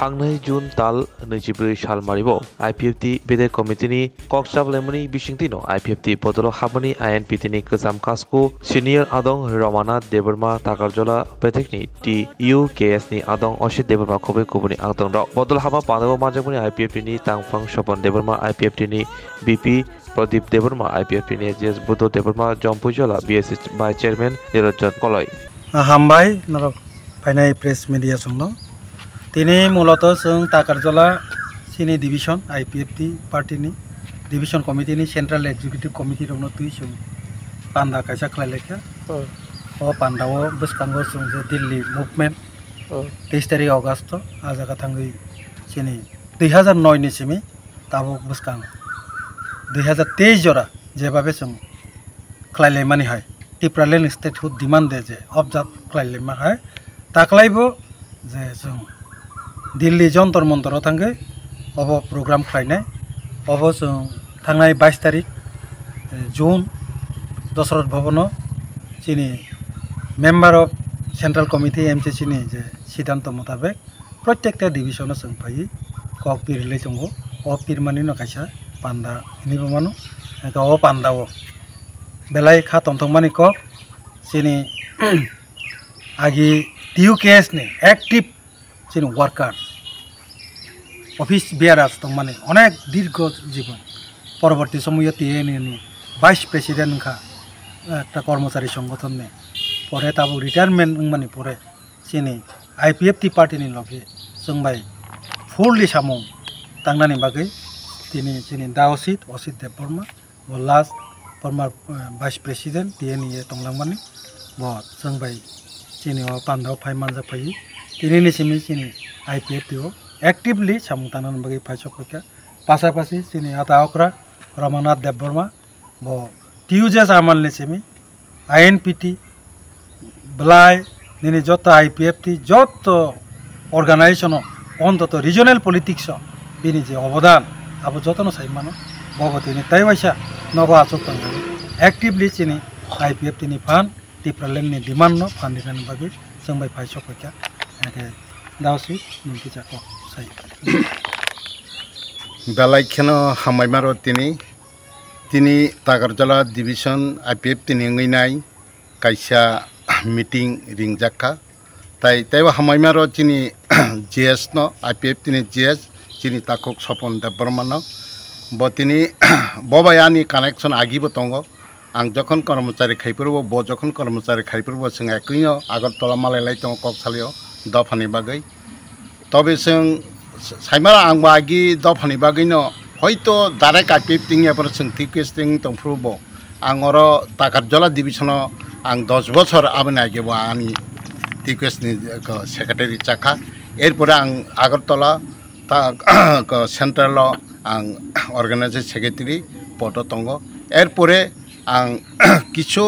थांनाय जून ताल 24 साल मारिबो आईपीएफटी बेदे कमिटिनि कक्साब लेमनि बिसिंतिनो आईपीएफटी बदलो हाबनि आईएनपीटी गोजाम कासको सिनियर आदं रमानाथ देबरमा ताकारजला बेटेकनि टी यूकेएस नि आदं असित देबरमा खबे कुबनि आंतंग र बदल हाबा पानबो माजगनि आईपीएफटी नि तांफां सपन देबरमा आईपीएफटी नि बीपी प्रदीप देबरमा आईपीएफटी नि जेस बुद्धो देबरमा जम्पुजला बीएसएस बाय चेयरमैन निरंजन कलय हामबाय नरक फाइनाल प्रेस मीडिया संनो तिनी मूलत जों ताकारजला सिनी division IPFT party division committee central executive committee रौनो तुई जों पांडा कायसा खलायलेखा ओ पांडाव बसकांगो जों जे दिल्ली मुभमेंट 23 तारिख अगस्त आजागा थांगै सिनी 2009 नि सिमी ताबो बसकांग 2023 जरा जेबाबे जों खलायलेमानि हाय टिप्रालेन स्टेट हु डिमांड दे जे ऑब्जर्व खलायलेमा हाय ताकलायबो जे जों दिल्ली जंतर मंतर थांगै अब प्रोग्राम खलायनाय अब जों थांनाय 22 तारिख जून दशरथ भवन चिनी member of central committee MCC नि जे सिद्धांत मुताबिक प्रत्येकटा डिविजन जों फायै कक पिरले दंगो अ पिरमानि न कायसा पांडा निबो मानु ओ पांडाव बेलाय खा तंथंमानि कक चिनी आगि टीयूकेएस नि एक्टिव चिनी वर्कार ऑफिस बियारास दं माने अनेक दीर्घ जीवन परवर्ती समय टीएनए वाइस प्रेसिडेंट का एक कर्मचारी संगठन ने परे ताबो रिटायरमेंट माने परे चिनी आईपीएफटी पार्टी नि लगे जों बाय फुल्ली सामु तांनानि बागै तिनी चिनी दावसित असित देबबर्मा व last former vice president TNA तंलांमानि ब जों बाय चिनी पांडाव फाइमानजा फायै तिनी सिमी चिनी आईपीएफटी एक्टिवली सामुतानन बागै फायसकका पासापासि चिनी आतावक्रा रमानाथ देबबर्मा ब टीयूजेस आमलनि सिमी आईएनपीटी ब्लाय निनी जत आईपीएफटी जत ऑर्गेनाइजेशन अंतत रिजनल पॉलिटिक्स बिनि जे अवदान अब जतन साइमानो बगतिनि ताइवाइसा नगो आचक एक्टिवली चिनी आईपीएफटी नि फान टिप्रालेन नि डिमांड न फान दिनानि बागै जों बाय फायसकका दावसि निकि जाको बेलायखेनो हामायमारो तिनी ताकारजला डिविजन आईपीएफ तिनिङैनाय कायसा मीटिंग रिंगजाखा ताइबा हामायमारो तिनी जीएस न आईपीएफ तिनी जीएस तिनी ताकक सपन देबबर्मान ब तिनी बबायानि कानेक्शन आगिबो दंगो आं जखन कर्मचारी खाइफोरबो ब जखन कर्मचारी खाइफोरबो जों एकैनो आगरतला मालायलाय दं ककसालियाव दफानि बागै तबे जों साइमारा आं बागि दफानि बागैनो हयतो डाइरेक्ट आईपीएफटी यापर सोंथि केस्टिं दंफ्रुबो आं अर ताकारजला डिविजन आं 10 बছর आबोन आगेबो आंनि टिकेसनि सेक्रेटारि चाखा एरपर आं आगरतला सेंट्रल आं अर्गानाइजेशन सेक्रेटारि पद दंगो एरपरे आं किछु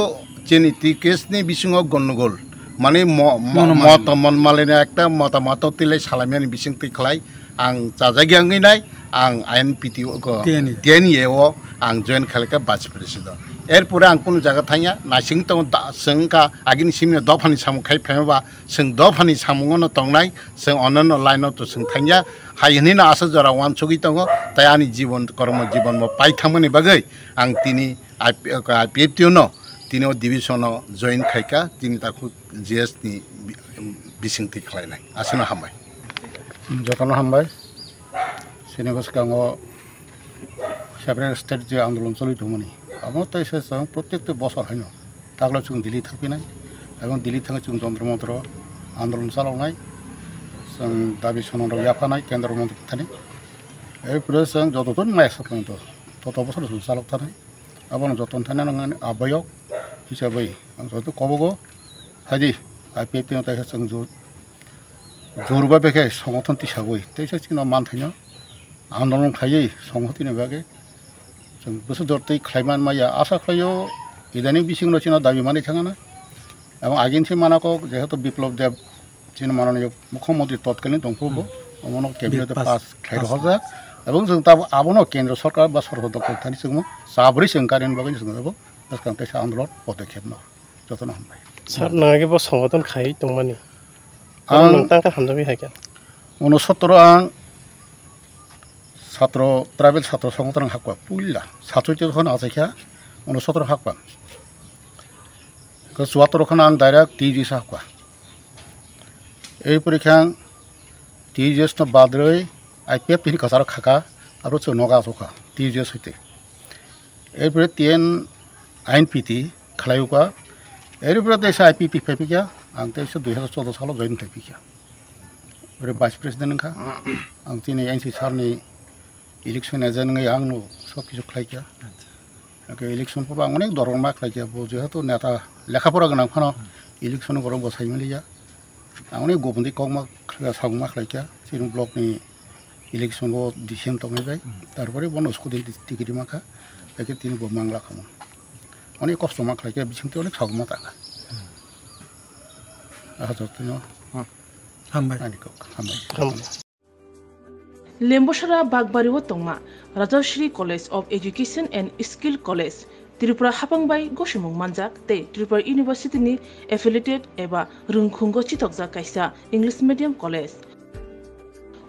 जेनि टिकेसनि बिसिङाव गन्नगोल माने मत मनमालिना एकटा मतामत तिले सालामियानि बिसिं तिखलाय आं जाजागियाङैनाय आं आईएनपीटी टीएनए आं जॉइन खालायका वाइस प्रेसिडेंट एरपर आं कुनु जागा थाया नासिं तो जोंका आगिनि सिमनो दफानि सामु खायफायबा जों दफानि सामुङनो तंनाय जों अननो लाइनआव तो जों थाया हायनिना आसा जरा वान सगि दंगो ताय आंनि जीवन कर्म जीवन म पाइथामनि बागै आं तिनी आईपीएफटी न तिनी डिविजन जॉइन खायका तिनी ताखु जीएस नि बिसिंथि खलायनाय आसनो हामबाय जतन हामबाय सिनेगस गांगो सेभेन स्टेट जे आंदोलन चलिदोंमोन आमो तैसे जों प्रत्येक बছর हायनो तागला जों दिल्ली थाफैनाय एबं दिल्ली थाङै जों जंत्र मंत्र आंदोलन चालावनाय जों दाबि सनद याफानाय केन्द्र मन्त्रि थानाय एरपरे जों जतन मायसफोर तत बছর जों चालाव थानाय आबन जतन थानाय नङा आबायक हिसाबै आं जत कबगो हादि आईपीएफटी ताइसे जों जोरबा बेखे संगठन तिसागै तैसे सिना मान थायो आंदोलन खायै संगठननि बागै जों बोसोर दरतै खायमान माया आशा खायो इदानी बिसिंनो चिना दाबि मानि थाङाना एबं आगिनसे मानाको जेहेतु विप्लव देव चिना माननीय मुख्यमंत्री तत्कालीन दंफोरबो अमनो कैबिनेट पास खायरो हजा एबं जों ता आबनो केन्द्र सरकार बा सरकार दखल थानि जों साब्रै संकारिन बागै जों एबो दसकां तैसे आंदोलन पदक्षेप न जतन हामबाय सर नागे बो संगठन खाय दंमानि आं नोंथांखा हामजाबि हायका उनसत्तर आं ছাত্র ট্রাইবেল ছাত্র সংগঠন হাকুয়া পুইলা সাতষট্টি আচাইখা 69 হাকুয়া 74 आं डायरेक्ट टीजीएस हाकुआ এই পরীক্ষা टीजीएस न बाद्रै आईपीएफ तिनि कसार खाका आरो नगा सखा टीजीएस हইতে এরপরে তিন আইনপিটি খালাইউকা এরপরে দেশে আইপিপি ফাইপিকা आं तेस 2014 सालाव जयन थाइपिका ओरै भाइस प्रेसिडेन्ट खा आं तिनि एनसी सारनि इलेक्शन एजेन्ट आंनो सब किछु खालाइका इलेक्शन पर आं अनेक दरं मा खालाइका जेहेतु नेता लेखाफोरा गोनां फानो इलेक्शन गरम बसाइमलिया आं अनेक गबन्दी कमा सागमा खालाइका सिरुं ब्लकनि इलेक्शन डिसिजन तंनाय तारपरे बनस्को टिकिट माखा एके तिनि बमांगला खामो अनेक कष्ट मा खालाइका बिसिंते अनेक सागमा ताका लेम्बोसरा बागबारिव तंगमा Rajshree college of education and skill college Tripura हापांबाई गसुमुं मानजाक ते त्रिपुरा यूनिवर्सिटी नि एफिलिएटेड एबा रुंखुंगो चितकजा कायसा इंग्लिश मीडियम कॉलेज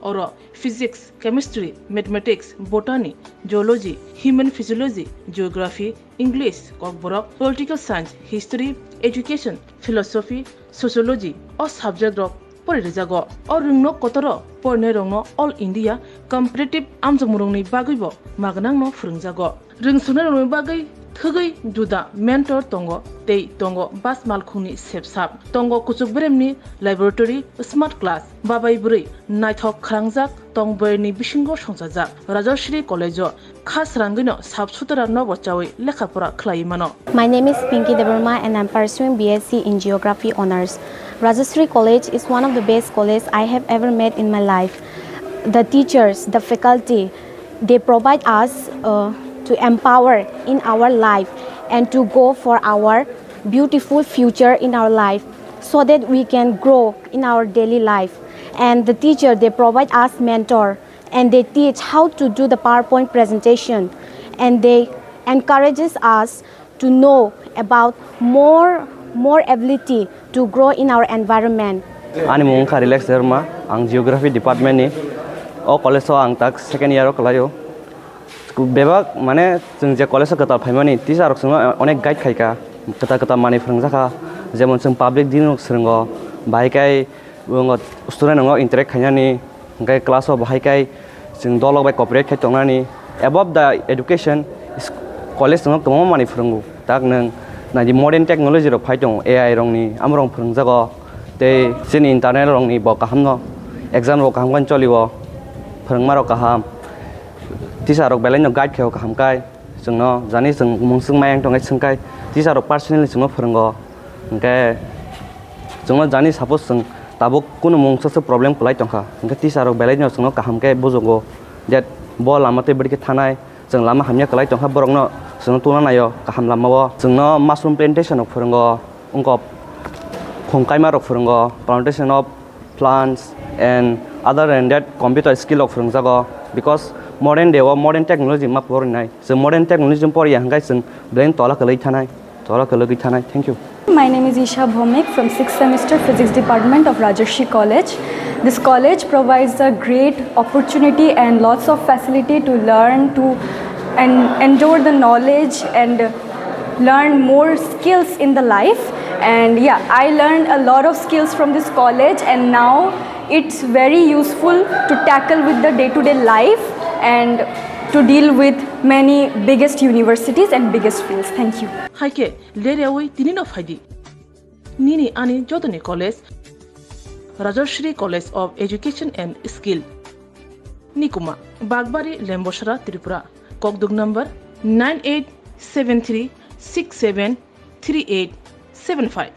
और physics chemistry mathematics botany geology human physiology geography English Kokborok political science history education philosophy sociology और सब्जेक्ट रक परिरेजागो और रुंगनो कतरो परने रंगनो ऑल इंडिया कम्पिटिटिव आमजमुरंनि बागैबो मागनांनो फोरोंजागो रोंसुनो रंगनि बागै थगै जुदा मेंटर तंगो तै तंगो बास मालखुंनि सेबसाब तंगो कुचुकब्रेमनि लैबोरेटरी स्मार्ट क्लास बाबाय बुरै नायथक खरांजाक तंबरनि बिसिंगो संजाजाक राजश्री कॉलेजो खास रांगैनो साबसुतरा नबचावै लेखाफोरा खलायमानो My name is Pinky Debarma and I'm pursuing BSc in Geography Honours. Rajashri College is one of the best colleges I have ever met in my life. The teachers, the faculty, they provide us to empower in our life and to go for our beautiful future in our life so that we can grow in our daily life. And the teacher, they provide us mentor and they teach how to do the PowerPoint presentation and they encourages us to know about more ability to grow in our environment. Ani mung ka relax derma ang geography department ni o college so ang tak second year kalayo bebak mane जों जे college kata phaimani teacher rok sung onek guide khaika kata mani phrangjaka jemon जों public din rok srungo baikai ungo student ngo interact khainani gai class of baikai जों dolok bai cooperate khai tongnani above the education college ngo tomo mani phrungu tak nang na di modern technology rok phai tong AI rong ni amrong phrungjago te sin internet rong ni bo kahamno exam rok kaham cholibo phrungma rok kaham teacher rok belai no guide kheo kaham kai jungno jani jung mungsung mayang tongai sungkai teacher rok personally jungno phrungo engke jungno jani suppose jung tabo kuno mungsa problem kulai tongkha engke teacher rok belai no jungno kaham kai bojogo that bo lamate bidike thanai jung lama hamya kulai tongkha borokno जों तुलना नायो गाहाम लामावो जोंनो mushroom plantation अफ फोरोंगो उंको फंकाइमा रक फोरोंगो प्लान्टेशन अफ plants and other and that computer skill अफ फोरोंजागो बिकॉज मॉडर्न डे व मॉडर्न टेक्नोलॉजी मा फोरोंनाय जों मॉडर्न टेक्नोलॉजी परि हांगाय जों ब्रेन तला खलै थानाय thank you My name is Isha Bhomik from 6th semester Physics Department of Rajarshi College. This college provides a great opportunity and lots of facility to learn and endure the knowledge and learn more skills in the life. And yeah, I learned a lot of skills from this college and now it's very useful to tackle with the day-to-day life and to deal with many biggest universities and biggest fields. Thank you. Haike lerewi tinino faidi nini ani jodoni college Rajashri College of Education and Skill Nikuma Bagbari Lembosara Tripura Kokdug number 9873673875